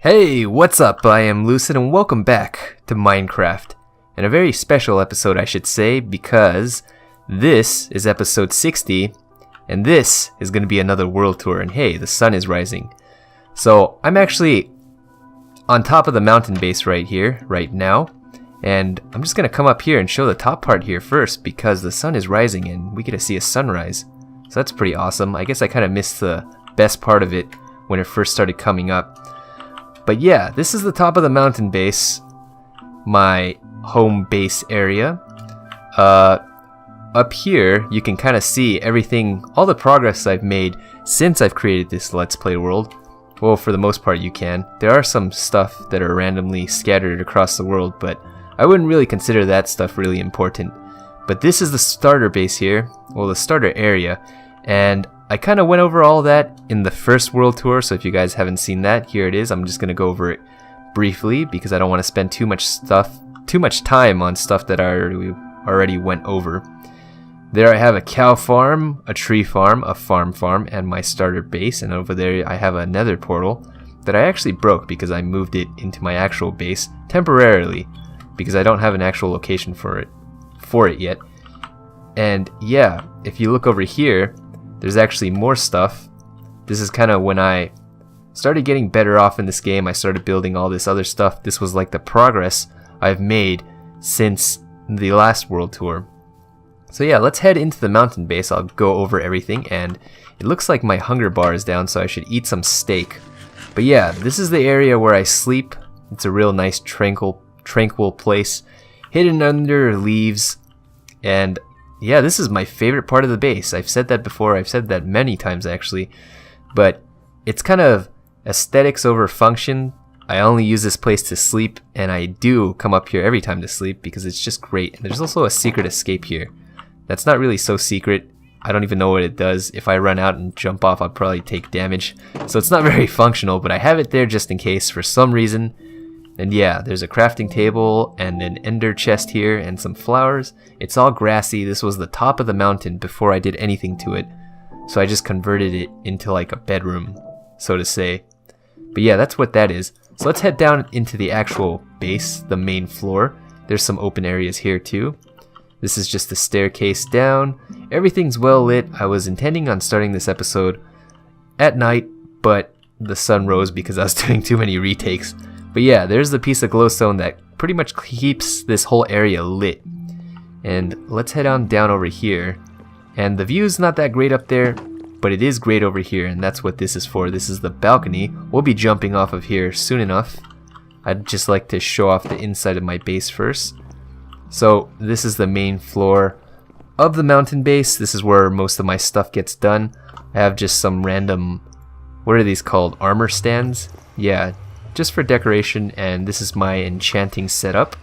Hey, what's up? I am Lucid and welcome back to Minecraft. And a very special episode I should say, because this is episode 60 and this is going to be another world tour, and hey, the sun is rising. So I'm actually on top of the mountain base right here, right now, and I'm just going to come up here and show the top part here first because the sun is rising and we get to see a sunrise. So that's pretty awesome. I guess I kind of missed the best part of it when it first started coming up. But yeah, this is the top of the mountain base, my home base area. Up here, you can kind of see everything, all the progress I've made since I've created this Let's Play world. Well, for the most part you can. There are some stuff that are randomly scattered across the world, but I wouldn't really consider that stuff really important. But this is the starter base here, well, the starter area, and I kind of went over all that in the first world tour, so if you guys haven't seen that, here it is. I'm just going to go over it briefly because I don't want to spend too much time on stuff that I already went over. There I have a cow farm, a tree farm, a farm, and my starter base, and over there I have a nether portal that I actually broke because I moved it into my actual base temporarily because I don't have an actual location for it yet. And yeah, if you look over here, there's actually more stuff. This is kind of when I started getting better off in this game. I started building all this other stuff. This was like the progress I've made since the last world tour. So yeah, let's head into the mountain base. I'll go over everything, and it looks like my hunger bar is down, so I should eat some steak. But yeah, this is the area where I sleep. It's a real nice tranquil place, hidden under leaves, and yeah, this is my favorite part of the base. I've said that before. I've said that many times actually. But it's kind of aesthetics over function. I only use this place to sleep, and I do come up here every time to sleep because it's just great. And there's also a secret escape here. That's not really so secret. I don't even know what it does. If I run out and jump off, I'll probably take damage. So it's not very functional, but I have it there just in case for some reason. And yeah, there's a crafting table and an ender chest here and some flowers. It's all grassy. This was the top of the mountain before I did anything to it. So I just converted it into like a bedroom, so to say. But yeah, that's what that is. So let's head down into the actual base, the main floor. There's some open areas here too. This is just the staircase down. Everything's well lit. I was intending on starting this episode at night, but the sun rose because I was doing too many retakes. But yeah, there's the piece of glowstone that pretty much keeps this whole area lit. And let's head on down over here. And the view's not that great up there, but it is great over here, and that's what this is for. This is the balcony. We'll be jumping off of here soon enough. I'd just like to show off the inside of my base first. So this is the main floor of the mountain base. This is where most of my stuff gets done. I have just some random, what are these called? Armor stands? Yeah, just for decoration, and this is my enchanting setup.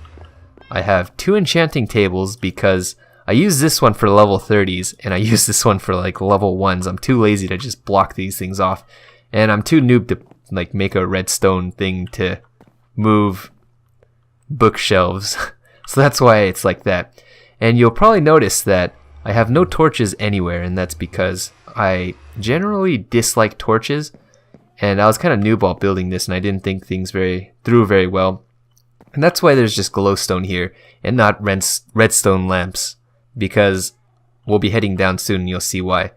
I have 2 enchanting tables because I use this one for level 30s and I use this one for like level 1s. I'm too lazy to just block these things off, and I'm too noob to like make a redstone thing to move bookshelves. So that's why it's like that. And you'll probably notice that I have no torches anywhere, and that's because I generally dislike torches. And I was kind of noob while building this, and I didn't think things through very well. And that's why there's just glowstone here, and not redstone lamps, because we'll be heading down soon and you'll see why.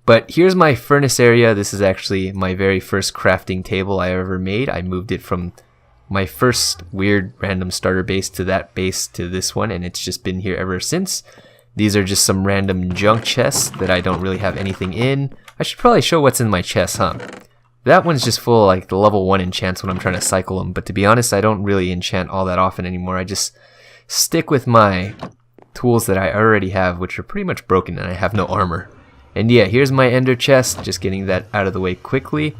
But here's my furnace area. This is actually my very first crafting table I ever made. I moved it from my first weird random starter base to that base to this one, and it's just been here ever since. These are just some random junk chests that I don't really have anything in. I should probably show what's in my chest, huh? That one's just full of like the level 1 enchants when I'm trying to cycle them, but to be honest, I don't really enchant all that often anymore. I just stick with my tools that I already have, which are pretty much broken, and I have no armor. And yeah, here's my ender chest, just getting that out of the way quickly.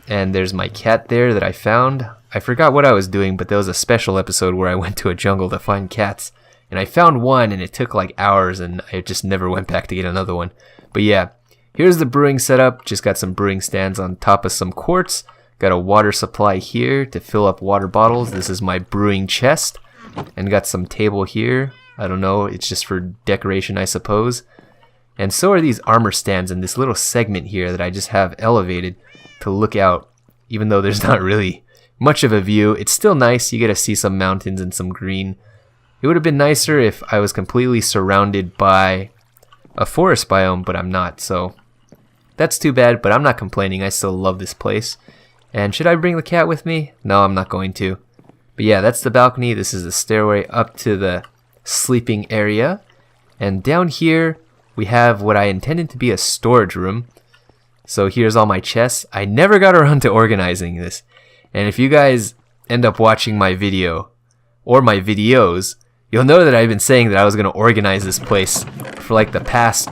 And there's my cat there that I found. I forgot what I was doing, but there was a special episode where I went to a jungle to find cats, and I found one, and it took like hours, and I just never went back to get another one. But yeah, here's the brewing setup. Just got some brewing stands on top of some quartz. Got a water supply here to fill up water bottles. This is my brewing chest. And got some table here. I don't know, it's just for decoration, I suppose. And so are these armor stands in this little segment here that I just have elevated to look out, even though there's not really much of a view. It's still nice. You get to see some mountains and some green. It would have been nicer if I was completely surrounded by a forest biome, but I'm not, so that's too bad, but I'm not complaining. I still love this place. And should I bring the cat with me? No, I'm not going to. But yeah, that's the balcony. This is the stairway up to the sleeping area. And down here, we have what I intended to be a storage room. So here's all my chests. I never got around to organizing this. And if you guys end up watching my video, or my videos, you'll know that I've been saying that I was going to organize this place for like the past,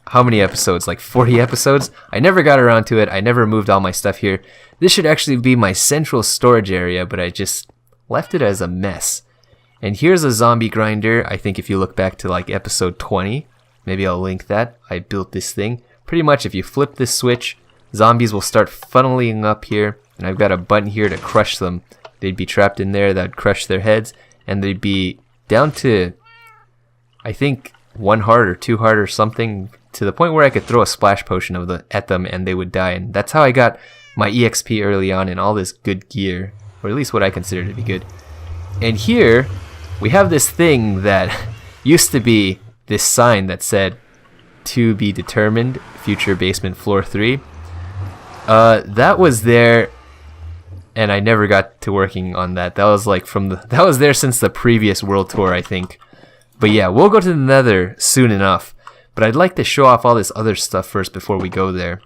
how many episodes? Like 40 episodes? I never got around to it. I never moved all my stuff here. This should actually be my central storage area, but I just left it as a mess. And here's a zombie grinder. I think if you look back to like episode 20, maybe I'll link that. I built this thing. Pretty much if you flip this switch, zombies will start funneling up here. And I've got a button here to crush them. They'd be trapped in there. That'd crush their heads. And they'd be down to, I think, 1 heart or 2 heart or something, to the point where I could throw a splash potion at them and they would die. And that's how I got my EXP early on and all this good gear, or at least what I consider to be good. And here we have this thing that used to be this sign that said to be determined, future basement floor 3. That was there, and I never got to working on that. That was like that was there since the previous world tour, I think. But yeah, we'll go to the Nether soon enough. But I'd like to show off all this other stuff first before we go there.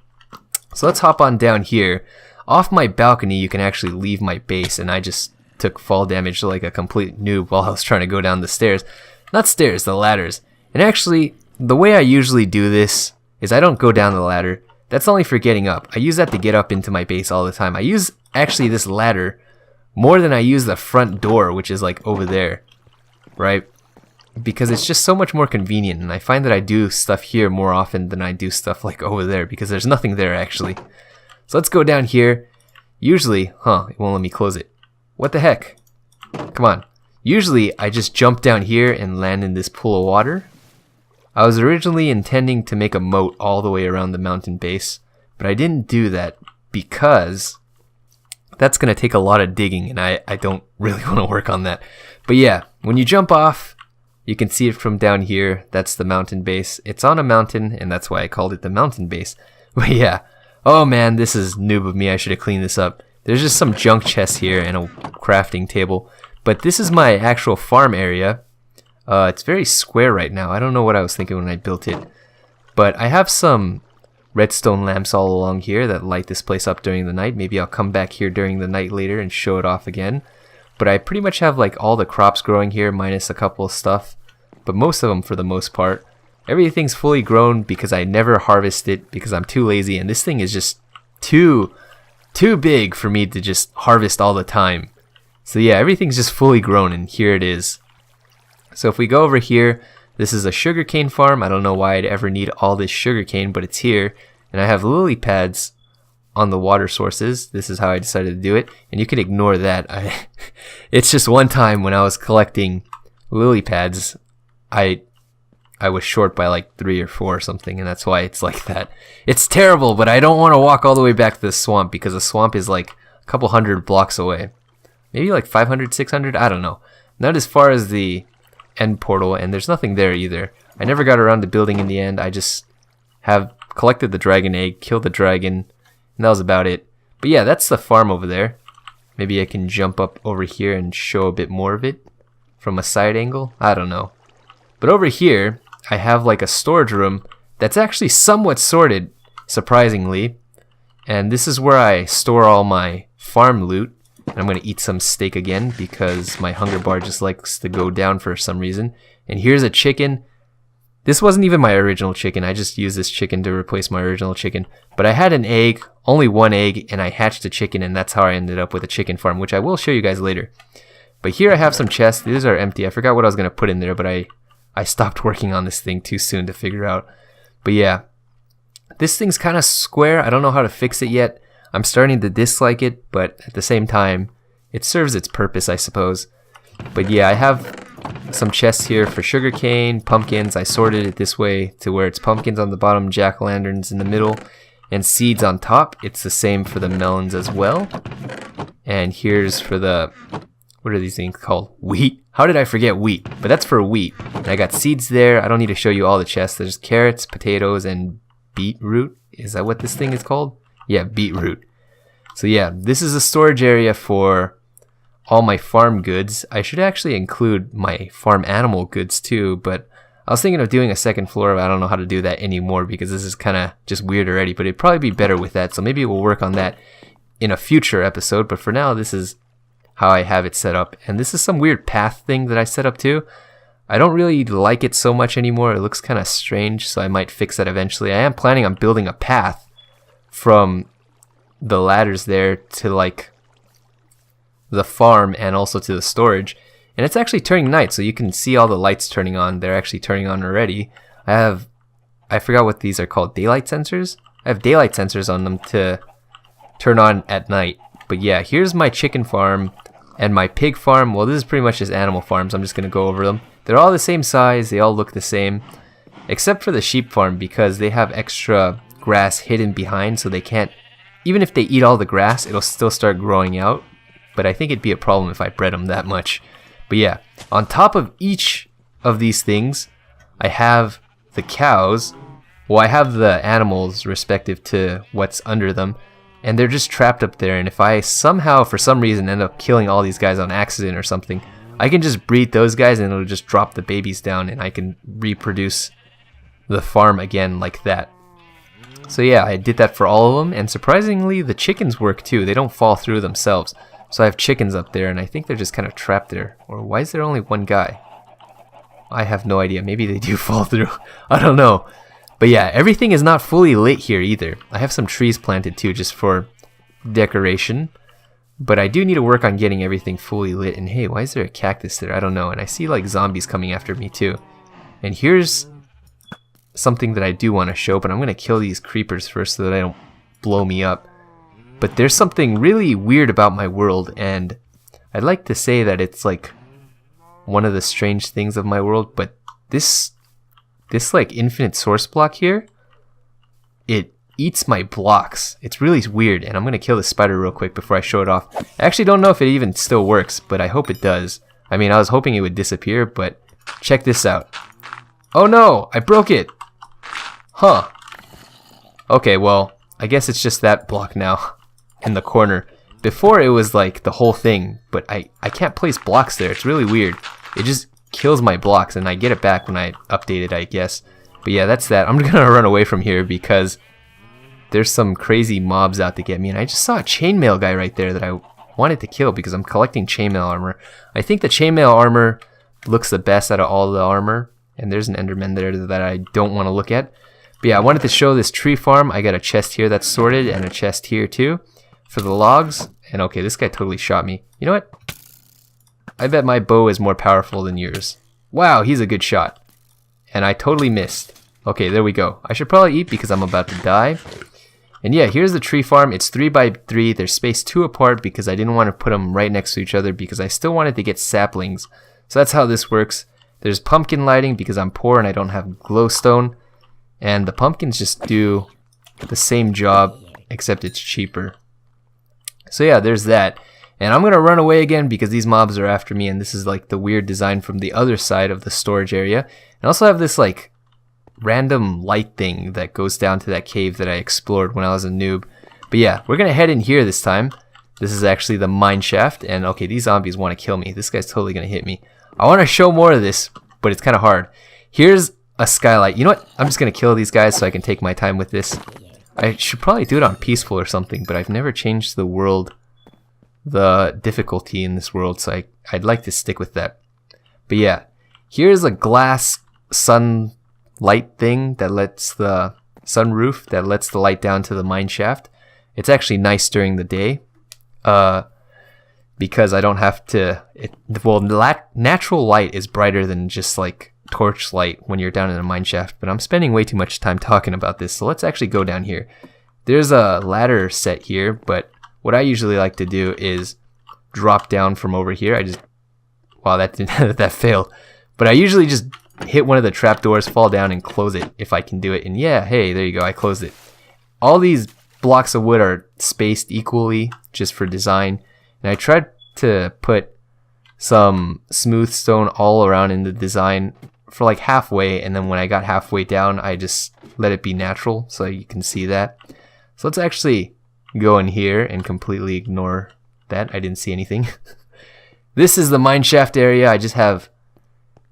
So let's hop on down here. Off my balcony, you can actually leave my base, and I just took fall damage like a complete noob while I was trying to go down the stairs. Not stairs, the ladders. And actually, the way I usually do this is I don't go down the ladder. That's only for getting up. I use that to get up into my base all the time. I use actually this ladder more than I use the front door, which is like over there, right? Because it's just so much more convenient, and I find that I do stuff here more often than I do stuff like over there, because there's nothing there actually. So let's go down here. Usually, it won't let me close it. What the heck? Come on. Usually I just jump down here and land in this pool of water. I was originally intending to make a moat all the way around the mountain base, but I didn't do that because that's going to take a lot of digging, and I don't really want to work on that. But yeah, when you jump off, you can see it from down here. That's the mountain base. It's on a mountain, and that's why I called it the mountain base. But yeah, oh man, this is noob of me. I should have cleaned this up. There's just some junk chests here and a crafting table. But this is my actual farm area. It's very square right now. I don't know what I was thinking when I built it. But I have some redstone lamps all along here that light this place up during the night. Maybe I'll come back here during the night later and show it off again. But I pretty much have like all the crops growing here minus a couple of stuff. But most of them for the most part. Everything's fully grown because I never harvest it because I'm too lazy. And this thing is just too big for me to just harvest all the time. So yeah, everything's just fully grown, and here it is. So if we go over here, this is a sugarcane farm. I don't know why I'd ever need all this sugarcane, but it's here. And I have lily pads on the water sources. This is how I decided to do it. And you can ignore that. It's just one time when I was collecting lily pads, I was short by like 3 or 4 or something, and that's why it's like that. It's terrible, but I don't want to walk all the way back to the swamp because the swamp is like a couple hundred blocks away. Maybe like 500, 600, I don't know. Not as far as the end portal, and there's nothing there either. I never got around to building in the end. I just have collected the dragon egg, killed the dragon, and that was about it. But yeah, that's the farm over there. Maybe I can jump up over here and show a bit more of it from a side angle. I don't know. But over here, I have like a storage room that's actually somewhat sorted, surprisingly. And this is where I store all my farm loot. And I'm going to eat some steak again because my hunger bar just likes to go down for some reason. And here's a chicken. This wasn't even my original chicken. I just used this chicken to replace my original chicken. But I had an egg, only one egg, and I hatched a chicken, and that's how I ended up with a chicken farm, which I will show you guys later. But here I have some chests. These are empty. I forgot what I was going to put in there, but I stopped working on this thing too soon to figure out. But yeah, this thing's kind of square. I don't know how to fix it yet. I'm starting to dislike it, but at the same time, it serves its purpose, I suppose. But yeah, I have some chests here for sugarcane, pumpkins. I sorted it this way to where it's pumpkins on the bottom, jack-o'-lanterns in the middle, and seeds on top. It's the same for the melons as well. And here's for the, what are these things called? Wheat? How did I forget wheat? But that's for wheat. And I got seeds there. I don't need to show you all the chests. There's carrots, potatoes, and beetroot. Is that what this thing is called? Yeah, beetroot. So yeah, this is a storage area for all my farm goods. I should actually include my farm animal goods too, but I was thinking of doing a second floor, but I don't know how to do that anymore because this is kind of just weird already, but it'd probably be better with that. So maybe we'll work on that in a future episode, but for now, this is how I have it set up. And this is some weird path thing that I set up too. I don't really like it so much anymore. It looks kind of strange, so I might fix that eventually. I am planning on building a path from the ladders there to like the farm and also to the storage. And it's actually turning night, so you can see all the lights turning on. They're actually turning on already. I forgot what these are called, daylight sensors? I have daylight sensors on them to turn on at night. But yeah, here's my chicken farm and my pig farm. Well, this is pretty much just animal farms. I'm just going to go over them. They're all the same size. They all look the same. Except for the sheep farm because they have extra grass hidden behind, so they can't, even if they eat all the grass, it'll still start growing out. But I think it'd be a problem if I bred them that much. But yeah, on top of each of these things, I have the cows. Well, I have the animals respective to what's under them. And they're just trapped up there. And if I somehow, for some reason, end up killing all these guys on accident or something, I can just breed those guys and it'll just drop the babies down and I can reproduce the farm again like that. So yeah, I did that for all of them. And surprisingly, the chickens work too. They don't fall through themselves. So I have chickens up there, and I think they're just kind of trapped there. Or why is there only one guy? I have no idea. Maybe they do fall through. I don't know. But yeah, everything is not fully lit here either. I have some trees planted too, just for decoration. But I do need to work on getting everything fully lit. And hey, why is there a cactus there? I don't know. And I see like zombies coming after me too. And here's something that I do want to show, but I'm going to kill these creepers first so that they don't blow me up. But there's something really weird about my world, and I'd like to say that it's like one of the strange things of my world, but this like infinite source block here, it eats my blocks. It's really weird, and I'm gonna kill the spider real quick before I show it off. I actually don't know if it even still works, but I hope it does. I mean, I was hoping it would disappear, but check this out. Oh no, I broke it. Huh. Okay, well, I guess it's just that block now. In the corner. Before it was like the whole thing, but I can't place blocks there. It's really weird. It just kills my blocks, and I get it back when I update it, I guess. But yeah, that's that. I'm gonna run away from here because there's some crazy mobs out to get me, and I just saw a chainmail guy right there that I wanted to kill because I'm collecting chainmail armor. I think the chainmail armor looks the best out of all the armor, and there's an enderman there that I don't want to look at. But yeah, I wanted to show this tree farm. I got a chest here that's sorted and a chest here too for the logs. And okay, this guy totally shot me. You know what? I bet my bow is more powerful than yours. Wow, he's a good shot. And I totally missed. Okay, there we go. I should probably eat because I'm about to die. And yeah, here's the tree farm. It's 3x3. They're spaced 2 apart because I didn't want to put them right next to each other because I still wanted to get saplings. So that's how this works. There's pumpkin lighting because I'm poor and I don't have glowstone. And the pumpkins just do the same job except it's cheaper. So yeah, there's that. And I'm going to run away again because these mobs are after me, and this is like the weird design from the other side of the storage area. And I also have this like random light thing that goes down to that cave that I explored when I was a noob. But yeah, we're going to head in here this time. This is actually the mine shaft, and okay, these zombies want to kill me. This guy's totally going to hit me. I want to show more of this, but it's kind of hard. Here's a skylight. You know what? I'm just going to kill these guys so I can take my time with this. I should probably do it on peaceful or something, but I've never changed the world, the difficulty in this world, so I'd like to stick with that. But yeah, here's a glass sunlight thing that lets the sunroof that lets the light down to the mine shaft. It's actually nice during the day, because I don't have to. Natural light is brighter than just like torch light when you're down in a mine shaft, but I'm spending way too much time talking about this, so let's actually go down here. There's a ladder set here, but what I usually like to do is drop down from over here. Wow, that failed. But I usually just hit one of the trapdoors, fall down, and close it if I can do it. And yeah, hey, there you go, I closed it. All these blocks of wood are spaced equally just for design. And I tried to put some smooth stone all around in the design for like halfway, and then when I got halfway down, I just let it be natural so you can see that. So let's actually go in here and completely ignore that. I didn't see anything. This is the mineshaft area. I just have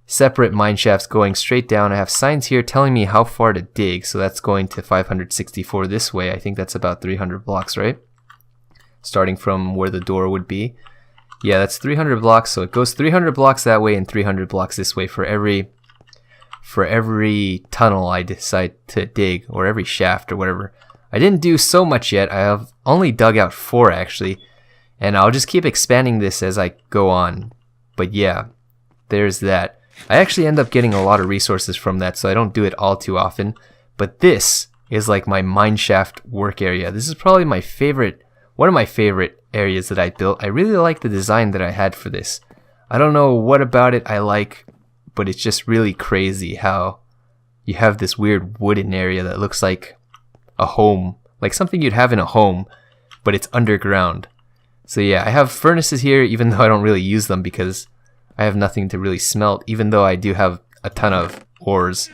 separate mineshafts going straight down. I have signs here telling me how far to dig, so that's going to 564 this way. I think that's about 300 blocks, right? Starting from where the door would be. Yeah, that's 300 blocks, so it goes 300 blocks that way and 300 blocks this way for every tunnel I decide to dig, or every shaft or whatever. I didn't do so much yet. I have only dug out 4 actually, and I'll just keep expanding this as I go on. But yeah, there's that. I actually end up getting a lot of resources from that, so I don't do it all too often. But this is like my mineshaft work area. This is probably my favorite, one of my favorite areas that I built. I really like the design that I had for this. I don't know what about it I like, but it's just really crazy how you have this weird wooden area that looks like a home, like something you'd have in a home, but it's underground. So yeah, I have furnaces here, even though I don't really use them because I have nothing to really smelt, even though I do have a ton of ores.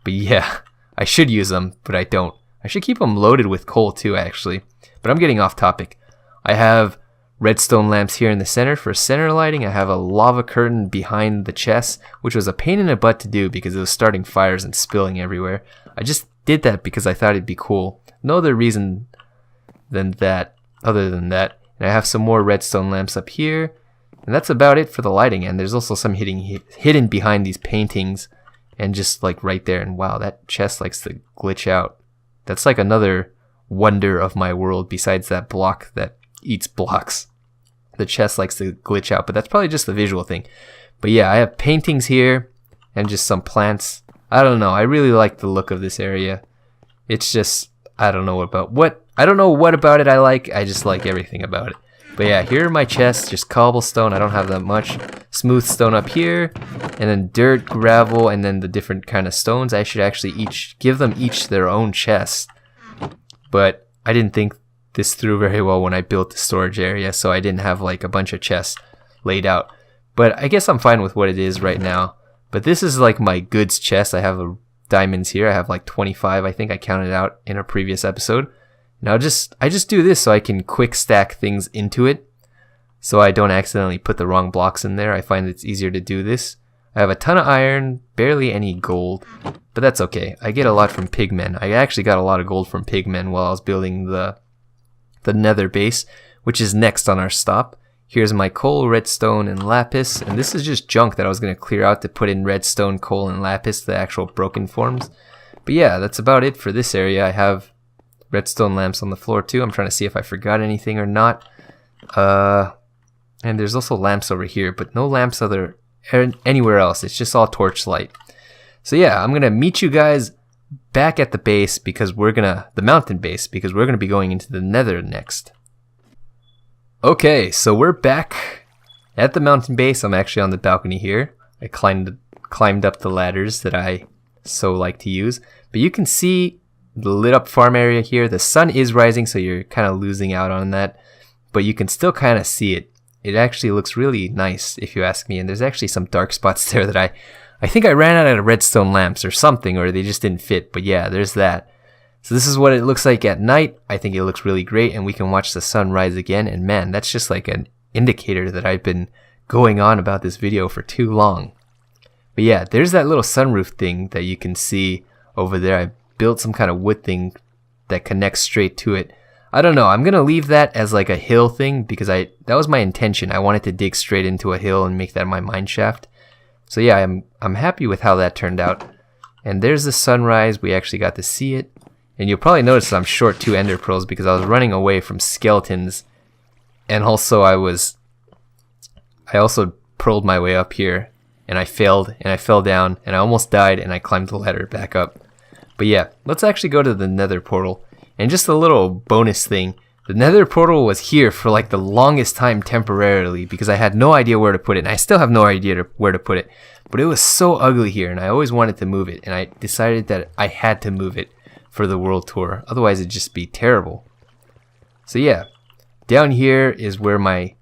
But yeah, I should use them, but I don't. I should keep them loaded with coal too, actually. But I'm getting off topic. I have redstone lamps here in the center for center lighting. I have a lava curtain behind the chest, which was a pain in the butt to do because it was starting fires and spilling everywhere. I just did that because I thought it'd be cool. No other reason than that, other than that. And I have some more redstone lamps up here. And that's about it for the lighting. And there's also some hidden behind these paintings and just like right there. And wow, that chest likes to glitch out. That's like another wonder of my world besides that block that eats blocks. The chest likes to glitch out, but that's probably just the visual thing. But yeah, I have paintings here and just some plants. I don't know. I really like the look of this area. It's just, I don't know what about it I like. I just like everything about it. But yeah, here are my chests, just cobblestone. I don't have that much. Smooth stone up here, and then dirt, gravel, and then the different kind of stones. I should actually give them each their own chest. But I didn't think this through very well when I built the storage area, so I didn't have like a bunch of chests laid out. But I guess I'm fine with what it is right now. But this is like my goods chest. I have diamonds here. I have like 25. I think I counted out in a previous episode. Now I just do this so I can quick stack things into it, so I don't accidentally put the wrong blocks in there. I find it's easier to do this. I have a ton of iron, barely any gold, but that's okay. I get a lot from pigmen. I actually got a lot of gold from pigmen while I was building the nether base, which is next on our stop. Here's my coal, redstone, and lapis, and this is just junk that I was going to clear out to put in redstone, coal, and lapis, the actual broken forms. But yeah, that's about it for this area. I have redstone lamps on the floor too. I'm trying to see if I forgot anything or not. And there's also lamps over here, but no lamps anywhere else. It's just all torchlight. So yeah, I'm gonna meet you guys back at the base because the mountain base, because we're gonna be going into the nether next. Okay, so we're back at the mountain base. I'm actually on the balcony here. I climbed up the ladders that I so like to use, but you can see the lit up farm area here. The sun is rising, so you're kind of losing out on that, but you can still kind of see it. It actually looks really nice if you ask me, and there's actually some dark spots there that I think I ran out of redstone lamps or something, or they just didn't fit, but yeah, there's that. So this is what it looks like at night. I think it looks really great, and we can watch the sun rise again, and man, that's just like an indicator that I've been going on about this video for too long. But yeah, there's that little sunroof thing that you can see over there. I built some kind of wood thing that connects straight to it. I don't know. I'm going to leave that as like a hill thing because that was my intention. I wanted to dig straight into a hill and make that my mine shaft. So yeah, I'm happy with how that turned out. And there's the sunrise. We actually got to see it. And you'll probably notice that I'm short 2 ender pearls because I was running away from skeletons. And also I also pearled my way up here, and I failed, and I fell down, and I almost died, and I climbed the ladder back up. But yeah, let's actually go to the nether portal. And just a little bonus thing, the nether portal was here for like the longest time temporarily because I had no idea where to put it, and I still have no idea where to put it. But it was so ugly here, and I always wanted to move it, and I decided that I had to move it for the world tour. Otherwise it'd just be terrible. So yeah, down here is where my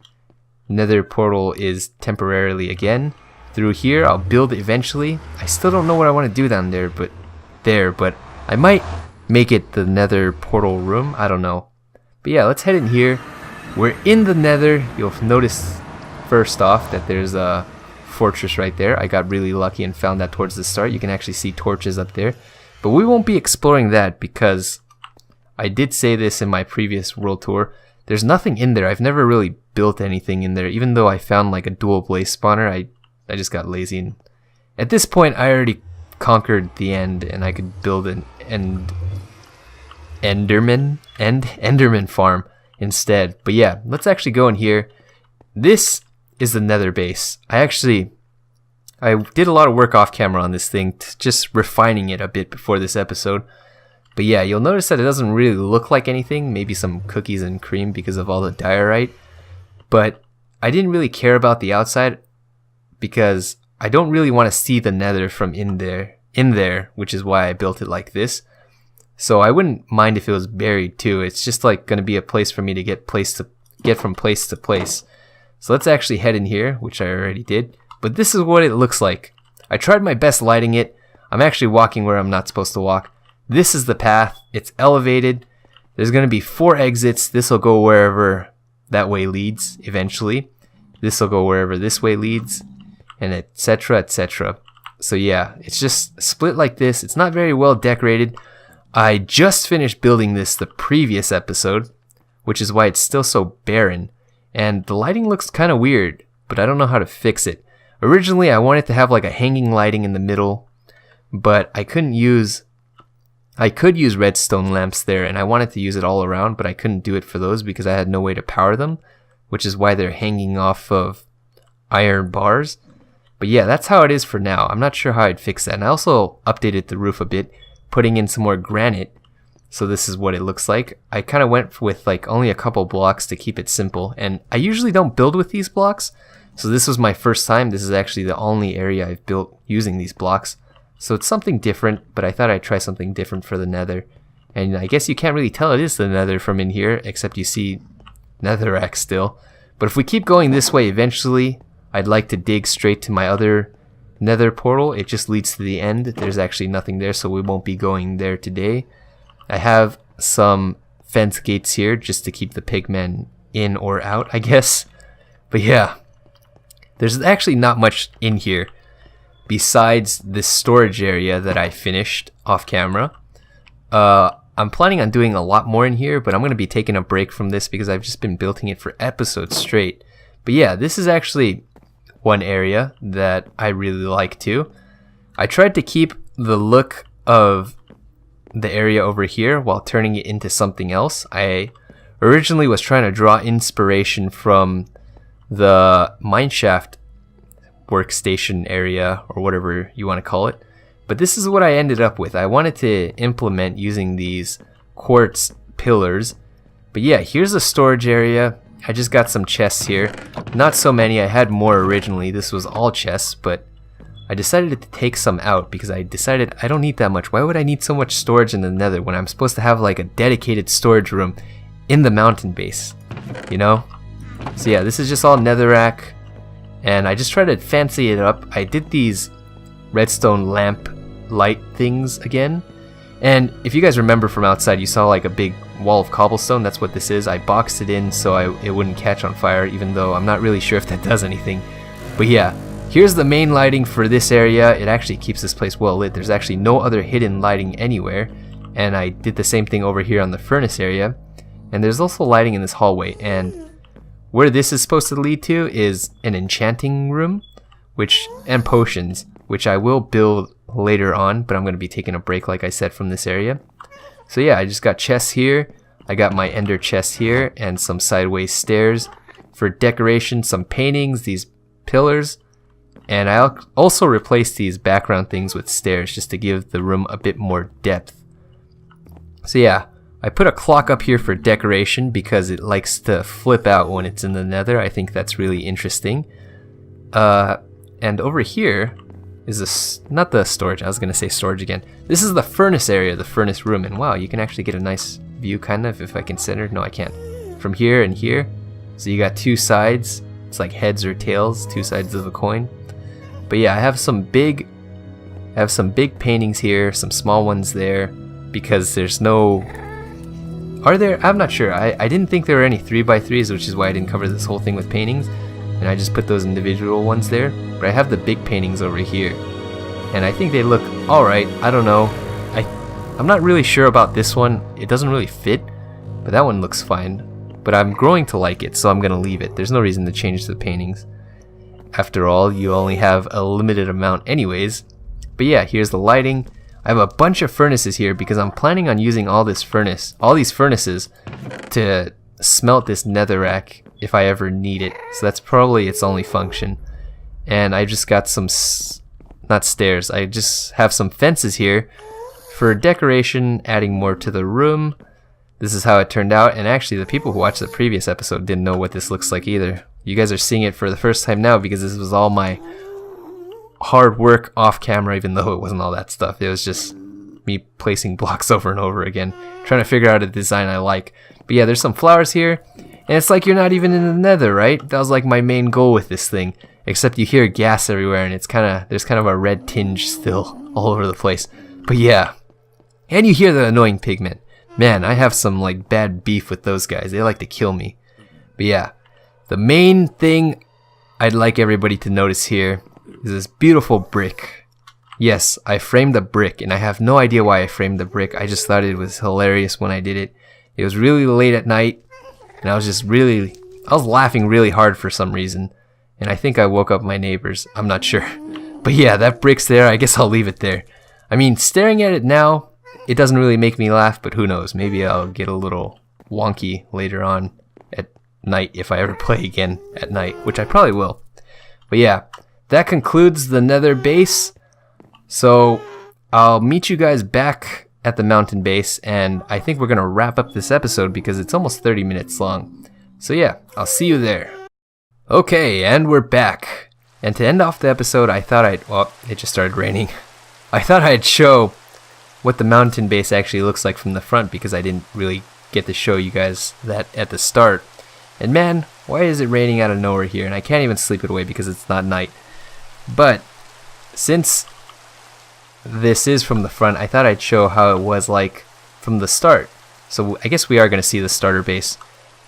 nether portal is temporarily again. Through here, I'll build eventually. I still don't know what I want to do down there, but I might make it the nether portal room. I don't know. But yeah, let's head in here. We're in the nether. You'll notice first off that there's a fortress right there. I got really lucky and found that towards the start. You can actually see torches up there. But we won't be exploring that because I did say this in my previous world tour. There's nothing in there. I've never really built anything in there. Even though I found like a dual blaze spawner, I just got lazy. And at this point, I already conquered the end and I could build an Enderman farm instead. But yeah, let's actually go in here. This is the nether base. I did a lot of work off camera on this thing, just refining it a bit before this episode. But yeah, you'll notice that it doesn't really look like anything. Maybe some cookies and cream because of all the diorite. But I didn't really care about the outside because I don't really want to see the nether from in there, which is why I built it like this. So I wouldn't mind if it was buried too. It's just like going to be a place for me to get from place to place. So let's actually head in here, which I already did. But this is what it looks like. I tried my best lighting it. I'm actually walking where I'm not supposed to walk. This is the path. It's elevated. There's going to be 4 exits. This will go wherever that way leads eventually. This will go wherever this way leads, and etc, etc. So yeah, it's just split like this. It's not very well decorated. I just finished building this the previous episode, which is why it's still so barren. And the lighting looks kind of weird, but I don't know how to fix it. Originally, I wanted to have like a hanging lighting in the middle, but I could use redstone lamps there, and I wanted to use it all around, but I couldn't do it for those because I had no way to power them, which is why they're hanging off of iron bars. But yeah, that's how it is for now. I'm not sure how I'd fix that. And I also updated the roof a bit, putting in some more granite. So this is what it looks like. I kind of went with like only a couple blocks to keep it simple. And I usually don't build with these blocks. So this was my first time. This is actually the only area I've built using these blocks. So it's something different, but I thought I'd try something different for the nether. And I guess you can't really tell it is the nether from in here, except you see netherrack still. But if we keep going this way, eventually I'd like to dig straight to my other nether portal. It just leads to the end. There's actually nothing there, so we won't be going there today. I have some fence gates here just to keep the pigmen in or out, I guess. But yeah, there's actually not much in here besides this storage area that I finished off camera. I'm planning on doing a lot more in here, but I'm going to be taking a break from this because I've just been building it for episodes straight. But yeah, this is actually one area that I really like too. I tried to keep the look of the area over here while turning it into something else. I originally was trying to draw inspiration from the mineshaft workstation area, or whatever you want to call it. But this is what I ended up with. I wanted to implement using these quartz pillars. But yeah, here's the storage area. I just got some chests here. Not so many. I had more originally. This was all chests, but I decided to take some out because I decided I don't need that much. Why would I need so much storage in the nether when I'm supposed to have like a dedicated storage room in the mountain base, you know? So yeah, this is just all netherrack, and I just tried to fancy it up. I did these redstone lamp light things again, and if you guys remember from outside, you saw like a big wall of cobblestone. That's what this is. I boxed it in so it wouldn't catch on fire, even though I'm not really sure if that does anything. But yeah, here's the main lighting for this area. It actually keeps this place well lit. There's actually no other hidden lighting anywhere. And I did the same thing over here on the furnace area. And there's also lighting in this hallway. And where this is supposed to lead to is an enchanting room, and potions, which I will build later on, but I'm going to be taking a break, like I said, from this area. So yeah, I just got chests here. I got my ender chest here and some sideways stairs for decoration, some paintings, these pillars. And I'll also replace these background things with stairs just to give the room a bit more depth. So yeah, I put a clock up here for decoration because it likes to flip out when it's in the nether. I think that's really interesting. And over here is not the storage, I was going to say storage again. This is the furnace area, the furnace room. And wow, you can actually get a nice view kind of if I can center. No, I can't. From here and here. So you got two sides It's like heads or tails, two sides of a coin. But yeah, I have some big paintings here, some small ones there, because there's no... Are there? I'm not sure. I didn't think there were any 3x3s, which is why I didn't cover this whole thing with paintings. And I just put those individual ones there. But I have the big paintings over here. And I think they look alright. I don't know. I'm not really sure about this one. It doesn't really fit. But that one looks fine. But I'm growing to like it, so I'm going to leave it. There's no reason to change the paintings. After all, you only have a limited amount anyways. But yeah, here's the lighting. I have a bunch of furnaces here because I'm planning on using all these furnaces to smelt this netherrack if I ever need it. So that's probably its only function. And I just got some, not stairs, I just have some fences here for decoration, adding more to the room. This is how it turned out, and actually the people who watched the previous episode didn't know what this looks like either. You guys are seeing it for the first time now because this was all my hard work off camera, even though it wasn't all that stuff. It was just me placing blocks over and over again, trying to figure out a design I like. But yeah, there's some flowers here, and it's like you're not even in the nether, right? That was like my main goal with this thing, except you hear gas everywhere, and there's kind of a red tinge still all over the place. But yeah, and you hear the annoying pigmen. Man, I have some like bad beef with those guys. They like to kill me. But yeah, the main thing I'd like everybody to notice here is this beautiful brick. Yes, I framed a brick, and I have no idea why I framed the brick. I just thought it was hilarious when I did it. It was really late at night, and I was laughing really hard for some reason. And I think I woke up my neighbors. I'm not sure. But yeah, that brick's there. I guess I'll leave it there. I mean, staring at it now, it doesn't really make me laugh, but who knows? Maybe I'll get a little wonky later on at night if I ever play again at night, which I probably will. But yeah, that concludes the nether base. So I'll meet you guys back at the mountain base, and I think we're going to wrap up this episode because it's almost 30 minutes long. So yeah, I'll see you there. Okay, and we're back. And to end off the episode, well, it just started raining. I thought I'd show what the mountain base actually looks like from the front because I didn't really get to show you guys that at the start. And man, why is it raining out of nowhere here? And I can't even sleep it away because it's not night. But since this is from the front, I thought I'd show how it was like from the start. So I guess we are going to see the starter base.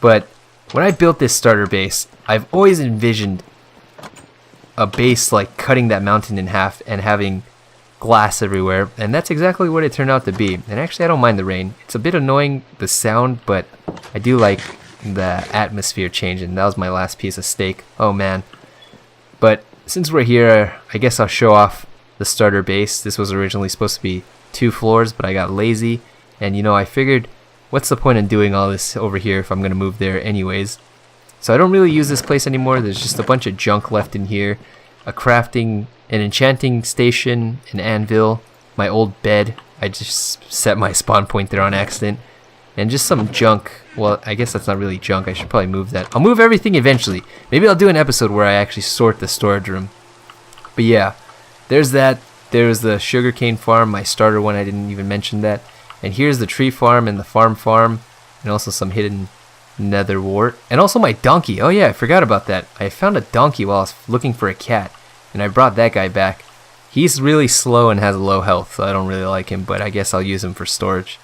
But when I built this starter base, I've always envisioned a base like cutting that mountain in half and having glass everywhere, and that's exactly what it turned out to be. And actually I don't mind the rain. It's a bit annoying, the sound, but I do like the atmosphere change, and that was my last piece of steak. Oh man. But since we're here, I guess I'll show off the starter base. This was originally supposed to be 2 floors, but I got lazy, and you know, I figured what's the point in doing all this over here if I'm gonna move there anyways. So I don't really use this place anymore. There's just a bunch of junk left in here, an enchanting station, an anvil, my old bed. I just set my spawn point there on accident, and just some junk. Well, I guess that's not really junk. I should probably move that. I'll move everything eventually. Maybe I'll do an episode where I actually sort the storage room. But yeah, there's that. There's the sugarcane farm, my starter one. I didn't even mention that. And here's the tree farm and the farm, and also some hidden nether wart, and also my donkey. Oh yeah, I forgot about that. I found a donkey while I was looking for a cat, and I brought that guy back. He's really slow and has low health, so I don't really like him, but I guess I'll use him for storage.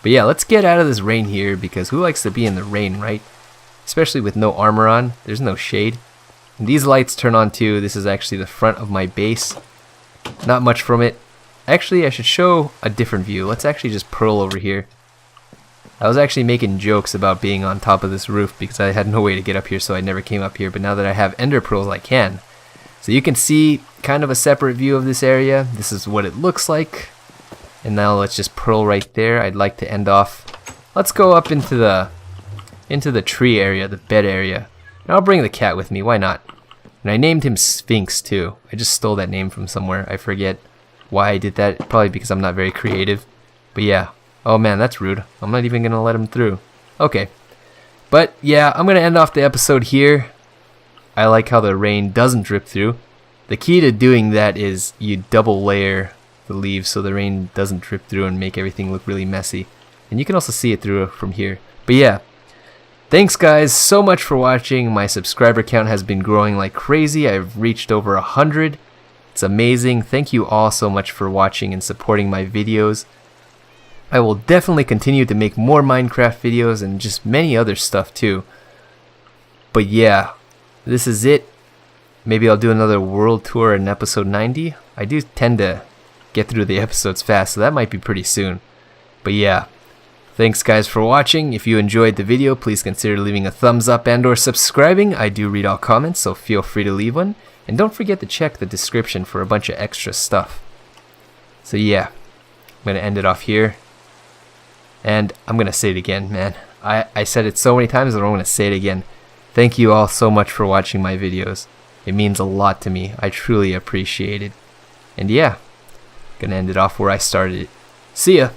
But yeah, let's get out of this rain here, because who likes to be in the rain, right? Especially with no armor on. There's no shade. And these lights turn on too. This is actually the front of my base. Not much from it. Actually, I should show a different view. Let's actually just pearl over here. I was actually making jokes about being on top of this roof because I had no way to get up here, so I never came up here. But now that I have ender pearls, I can. So you can see kind of a separate view of this area. This is what it looks like. And now let's just pearl right there. I'd like to end off. Let's go up into the tree area, the bed area. And I'll bring the cat with me. Why not? And I named him Sphinx too. I just stole that name from somewhere. I forget why I did that. Probably because I'm not very creative. But yeah. Oh man, that's rude. I'm not even gonna let him through. Okay. But yeah, I'm gonna end off the episode here. I like how the rain doesn't drip through. The key to doing that is you double layer the leaves so the rain doesn't drip through and make everything look really messy. And you can also see it through from here. But yeah, Thanks guys so much for watching. My subscriber count has been growing like crazy. I've reached over 100. It's amazing. Thank you all so much for watching and supporting my videos. I will definitely continue to make more Minecraft videos and just many other stuff too. But yeah, this is it. Maybe I'll do another world tour in episode 90. I do tend to get through the episodes fast, so that might be pretty soon. But yeah, thanks guys for watching. If you enjoyed the video, please consider leaving a thumbs up and or subscribing. I do read all comments, so feel free to leave one. And don't forget to check the description for a bunch of extra stuff. So yeah, I'm going to end it off here. And I'm going to say it again, man. I said it so many times that I'm going to say it again. Thank you all so much for watching my videos. It means a lot to me. I truly appreciate it. And yeah, going to end it off where I started it. See ya!